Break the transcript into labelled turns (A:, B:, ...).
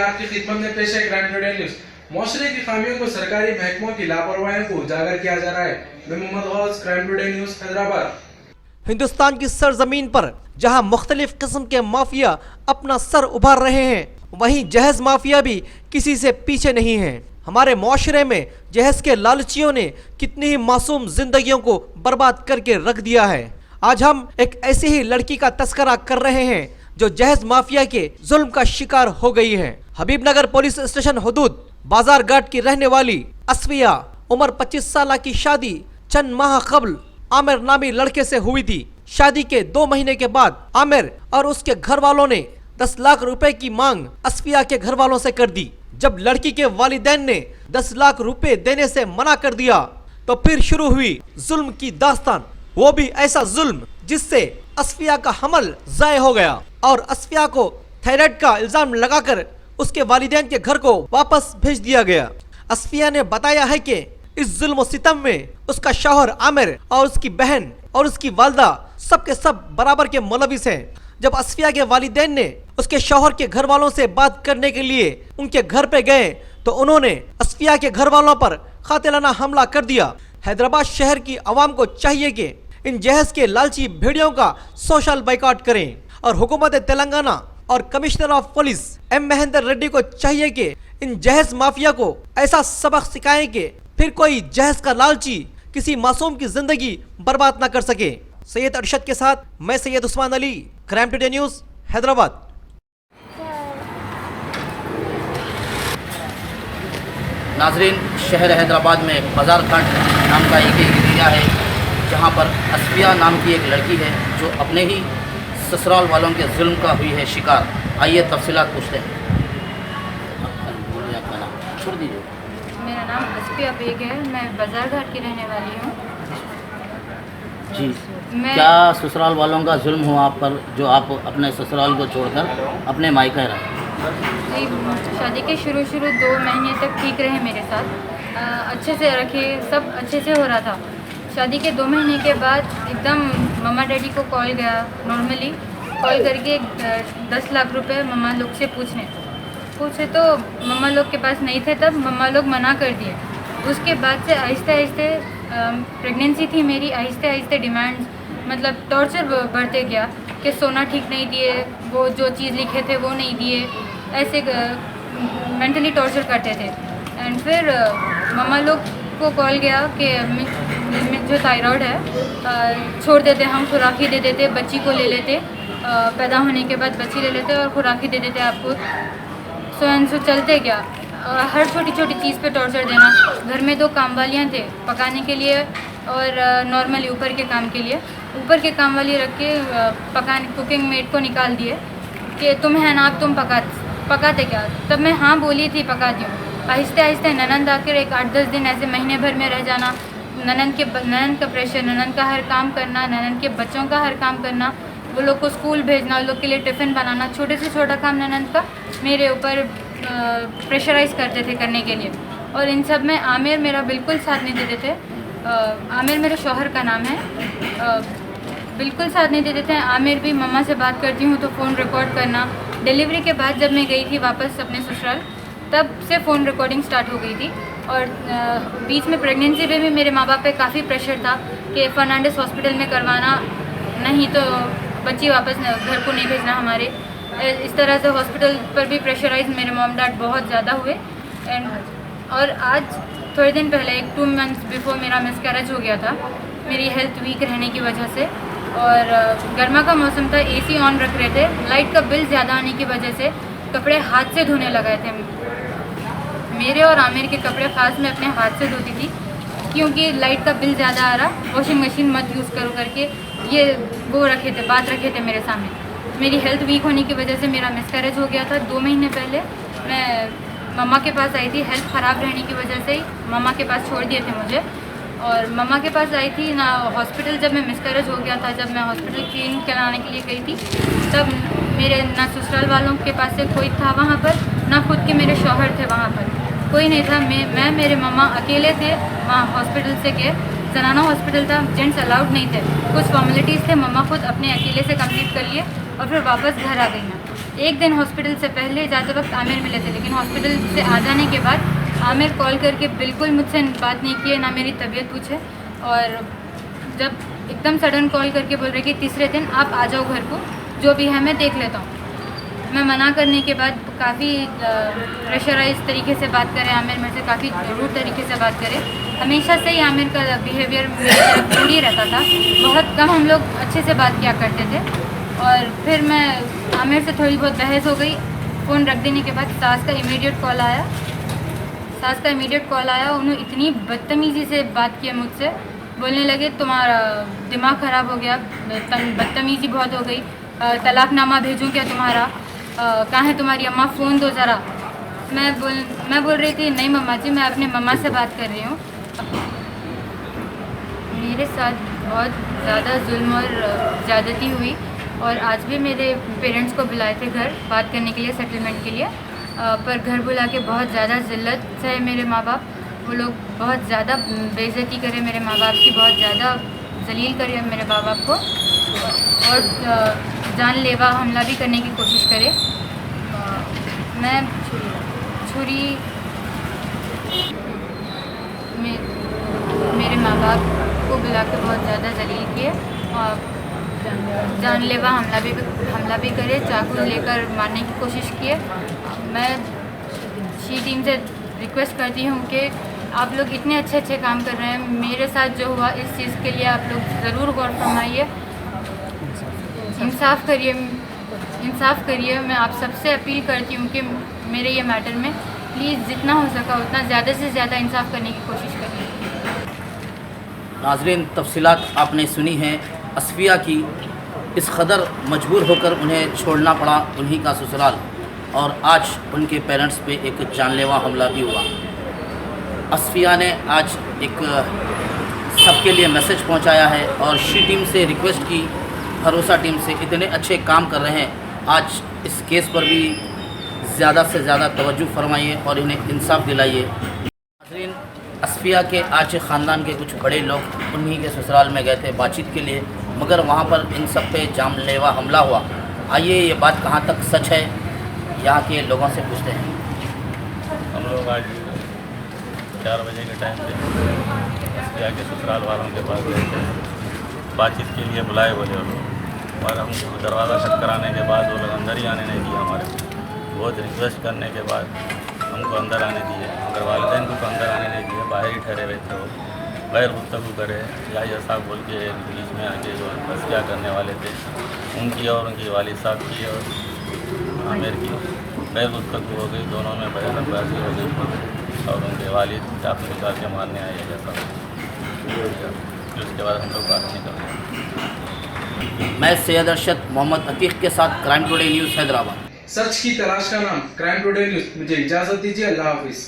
A: आपकी खिदमत में पेश है क्राइम टुडे न्यूज। मुआशरे की खामियों को सरकारी महकमों की लापरवाही को उजागर किया जा रहा है। मैं Mohammed Ghaus, crime today news, Hyderabad.
B: Hindustan की सरजमीन पर जहां मुख्तलिफ किस्म के माफिया अपना सर उभार रहे हैं, वहीं जहेज माफिया भी किसी से पीछे नहीं है। हमारे मुआशरे में जहेज के लालचियों ने कितनी ही मासूम जिंदगियों को बर्बाद करके रख दिया है। आज हम एक ऐसी ही लड़की का तस्करा कर रहे हैं जो जहेज माफिया के जुल्म का शिकार हो गई है। हबीबनगर पुलिस स्टेशन हुदूद बाजार घाट की रहने वाली असफिया, उम्र 25 साल की शादी चंद माह कबल आमिर नामी लड़के से हुई थी। शादी के 2 महीने के बाद आमिर और उसके घर वालों ने 10 लाख रुपए की मांग असफिया के घर वालों से कर दी। जब लड़की के वालिदैन ने 10 लाख रुपए देने से मना कर दिया तो फिर शुरू हुई जुल्म की दास्तान। वो भी ऐसा जुल्म जिससे असफिया का हमल ज़ाय हो गया और असफिया को थायराइड का इल्जाम लगाकर उसके वालिदैन के घर को वापस भेज दिया गया। असफिया ने बताया है कि इस जुल्म सितम में उसका शौहर आमिर और उसकी बहन और उसकी वालदा सबके सब बराबर के मुलविस हैं। जब असफिया के वालिदैन ने उसके शौहर के घर वालों से बात करने के लिए उनके घर पे गए तो उन्होंने असफिया के घर वालों पर कातिलाना हमला कर दिया। हैदराबाद शहर की आवाम को चाहिए कि इन जहेज के लालची भेड़ियों का सोशल बाइकआउट करें और हुकूमत तेलंगाना और commissioner of police M Mahendra Reddy को चाहिए कि इन जहेज माफिया को ऐसा सबक सिखाएं कि फिर कोई जहेज का लालची किसी मासूम की जिंदगी बर्बाद ना कर सके। सैयद अरशद के साथ मैं Syed Usman Ali, crime today news, Hyderabad.
C: नाजरीन, शहर हैदराबाद में बाजार घाट नाम का एक एरिया है जहां पर असफिया नाम की एक लड़की है जो अपने ही ससुराल वालों के जुल्म का हुई है शिकार। आइए तफसीलात पूछते हैं। आपका नाम छोड़ दीजिए।
D: मेरा नाम असफिया बेग है, मैं बाजार घाट की रहने वाली हूँ।
C: जी, क्या ससुराल वालों का जुल्म हुआ आप पर जो आप अपने ससुराल को छोड़कर अपने मायके रहे?
D: जी, शादी के शुरू 2 महीने तक ठीक रहे मेरे साथ, अच्छे से रखे, सब अच्छे से हो रहा था। शादी के 2 महीने के बाद एकदम मम्मा डैडी को कॉल गया, नॉर्मली कॉल करके 10 लाख रुपए मम्मा लोग से पूछे तो मम्मा लोग के पास नहीं थे, तब मम्मा लोग मना कर दिए। उसके बाद से आहिस्ते आहिस्ते प्रेगनेंसी थी मेरी, आहिस्ते आहिस्ते डिमांड्स मतलब टॉर्चर बढ़ते गया कि सोना ठीक नहीं दिए, वो जो चीज़ लिखे थे वो नहीं दिए, ऐसे मेंटली टॉर्चर करते थे। एंड फिर मम्मा लोग को कॉल गया कि जो थायराइड है छोड़ देते, हम खुराकी दे देते, बच्ची को ले लेते, पैदा होने के बाद बच्ची ले लेते और खुराकी दे देते आपको। सो एंड सो चलते गया, हर छोटी छोटी चीज़ पे टॉर्चर देना। घर में 2 काम वालियाँ थे पकाने के लिए और नॉर्मली ऊपर के काम के लिए, ऊपर के काम वाली रख के पकाने कुकिंग मेड को निकाल दिए कि तुम है ना, तुम पकाते क्या? तब मैं हाँ बोली थी, पकाती हूँ। आहिस्ते आहिस्ते ननंद आकर एक 8-10 दिन ऐसे महीने भर में रह जाना, ननंद का प्रेशर, ननंद का हर काम करना, ननंद के बच्चों का हर काम करना, वो लोग को स्कूल भेजना, उन लोग के लिए टिफ़िन बनाना, छोटे से छोटा काम ननंद का मेरे ऊपर प्रेशराइज करते थे करने के लिए। और इन सब में आमिर मेरा बिल्कुल साथ नहीं देते थे। आमिर मेरे शौहर का नाम है, बिल्कुल साथ नहीं देते थे। आमिर भी मम्मा से बात करती हूँ तो फ़ोन रिकॉर्ड करना। डिलीवरी के बाद जब मैं गई थी वापस अपने ससुराल, तब से फ़ोन रिकॉर्डिंग स्टार्ट हो गई थी। और बीच में प्रेगनेंसी में भी मेरे माँ बाप पे काफ़ी प्रेशर था कि फर्नांडिस हॉस्पिटल में करवाना, नहीं तो बच्ची वापस घर को नहीं भेजना हमारे। इस तरह से हॉस्पिटल पर भी प्रेशराइज मेरे मॉम डैड बहुत ज़्यादा हुए। एंड और आज थोड़े दिन पहले, एक 2 मंथ्स बिफोर मेरा मिसकैरेज हो गया था, मेरी हेल्थ वीक रहने की वजह से। और गर्मा का मौसम था, AC ऑन रख रहे थे, लाइट का बिल ज़्यादा आने की वजह से कपड़े हाथ से धोने लगाए थे। मेरे और आमिर के कपड़े खास मैं अपने हाथ से धोती थी क्योंकि लाइट का बिल ज़्यादा आ रहा, वॉशिंग मशीन मत यूज़ करो करके ये बात रखे थे मेरे सामने। मेरी हेल्थ वीक होने की वजह से मेरा मिसकैरेज हो गया था। 2 महीने पहले मैं मम्मा के पास आई थी, हेल्थ ख़राब रहने की वजह से ही मम्मा के पास छोड़ दिए थे मुझे। और मम्मा के पास आई थी ना हॉस्पिटल, जब मैं मिसकैरेज हो गया था, जब मैं हॉस्पिटल क्लीन कराने के लिए गई थी, तब मेरे ना ससुराल वालों के पास से कोई था वहाँ पर, ना खुद के मेरे शौहर थे वहाँ पर, कोई नहीं था। मैं मेरे मम्मा अकेले थे वहाँ हॉस्पिटल से गए, जनाना हॉस्पिटल था, जेंट्स अलाउड नहीं थे, कुछ फॉर्मेलिटीज़ थे, मम्मा खुद अपने अकेले से कंप्लीट कर लिए और फिर वापस घर आ गई मैं। एक दिन हॉस्पिटल से पहले जाते वक्त आमिर मिले थे, लेकिन हॉस्पिटल से आ जाने के बाद आमिर कॉल करके बिल्कुल मुझसे बात नहीं की, ना मेरी तबीयत पूछे, और जब एकदम सडन कॉल करके बोल रहे कि तीसरे दिन आप आ जाओ घर को, जो भी है मैं देख लेता हूँ। मैं मना करने के बाद काफ़ी प्रेशराइज तरीके से बात करे आमिर, मेरे से काफ़ी रूड तरीके से बात करे। हमेशा से ही आमिर का बिहेवियर मेरी तरफ रूड ही रहता था, बहुत कम हम लोग अच्छे से बात किया करते थे। और फिर मैं आमिर से थोड़ी बहुत बहस हो गई। फ़ोन रख देने के बाद सास का इमीडिएट कॉल आया। उन्होंने इतनी बदतमीज़ी से बात किया मुझसे, बोलने लगे तुम्हारा दिमाग ख़राब हो गया, बदतमीज़ी बहुत हो गई, तलाकनामा भेजूँ क्या तुम्हारा, कहाँ है तुम्हारी अम्मा, फ़ोन दो ज़रा। मैं बोल रही थी नहीं मम्मा जी, मैं अपने मम्मा से बात कर रही हूँ। मेरे साथ बहुत ज़्यादा जुल्म और ज़्यादती हुई, और आज भी मेरे पेरेंट्स को बुलाए थे घर बात करने के लिए, सेटलमेंट के लिए, पर घर बुला के बहुत ज़्यादा ज़िल्लत सहे मेरे माँ बाप। वो लोग बहुत ज़्यादा बेइज्जती करे मेरे माँ बाप की, बहुत ज़्यादा जलील करे मेरे माँ बाप को, और जानलेवा हमला भी करने की कोशिश करे। मैं छुरी मेरे माँ बाप को बुला के बहुत ज़्यादा जलील किए, और जानलेवा हमला भी करे, चाकू लेकर मारने की कोशिश किए। मैं शी टीम से रिक्वेस्ट करती हूँ कि आप लोग इतने अच्छे काम कर रहे हैं, मेरे साथ जो हुआ इस चीज़ के लिए आप लोग ज़रूर गौर फरमाइए, इंसाफ करिए। मैं आप सबसे अपील करती हूँ कि मेरे ये मैटर में प्लीज़ जितना हो सका उतना ज़्यादा से ज़्यादा इंसाफ करने की कोशिश करिए।
C: नाज़रीन, तफसीलात आपने सुनी हैं असफिया की। इस कदर मजबूर होकर उन्हें छोड़ना पड़ा उन्हीं का ससुराल, और आज उनके पेरेंट्स पे एक जानलेवा हमला भी हुआ। असफिया ने आज एक सबके लिए मैसेज पहुंचाया है, और शी टीम से रिक्वेस्ट की, भरोसा टीम से, इतने अच्छे काम कर रहे हैं, आज इस केस पर भी ज़्यादा से ज़्यादा तवज्जो फरमाइए और इन्हें इंसाफ दिलाइए। नाज़रीन, असफिया के आचे ख़ानदान के कुछ बड़े लोग उन्हीं के ससुराल में गए थे बातचीत के लिए, मगर वहाँ पर इन सब पे जानलेवा हमला हुआ। आइए ये बात कहाँ तक सच है, यहाँ के लोगों से पूछते हैं।
E: हम लोग आज 4 बजे के टाइम पे असफिया के ससुराल वालों के पास गए थे, बातचीत के लिए बुलाए बोले वो लोग, और हमको दरवाज़ा खटखटाने के बाद वो लोग अंदर ही आने नहीं दिया। हमारे बहुत रिक्वेस्ट करने के बाद हमको अंदर आने दिए, मगर वालिदैन को तो अंदर आने नहीं दिए, बाहर ही ठहरे हुए थे। वो गैर गुफ्तगू करे, या ऐसा बोल के बीच में आके जो असफिया करने वाले थे उनकी और उनकी वालिद साहब की और आमिर की गैर गुफ्तगू हो गई, दोनों में बयानबाजी हो गई, और उनके वालिद चाकू निकाल के मारने आए जैसा। फिर उसके बाद हम लोग बाहर निकल गए।
C: मैं सैयद अरशद मोहम्मद अतीक के साथ क्राइम टुडे न्यूज़ हैदराबाद।
A: सच की तलाश का नाम क्राइम टुडे न्यूज। मुझे इजाजत दीजिए, अल्लाह हाफिज।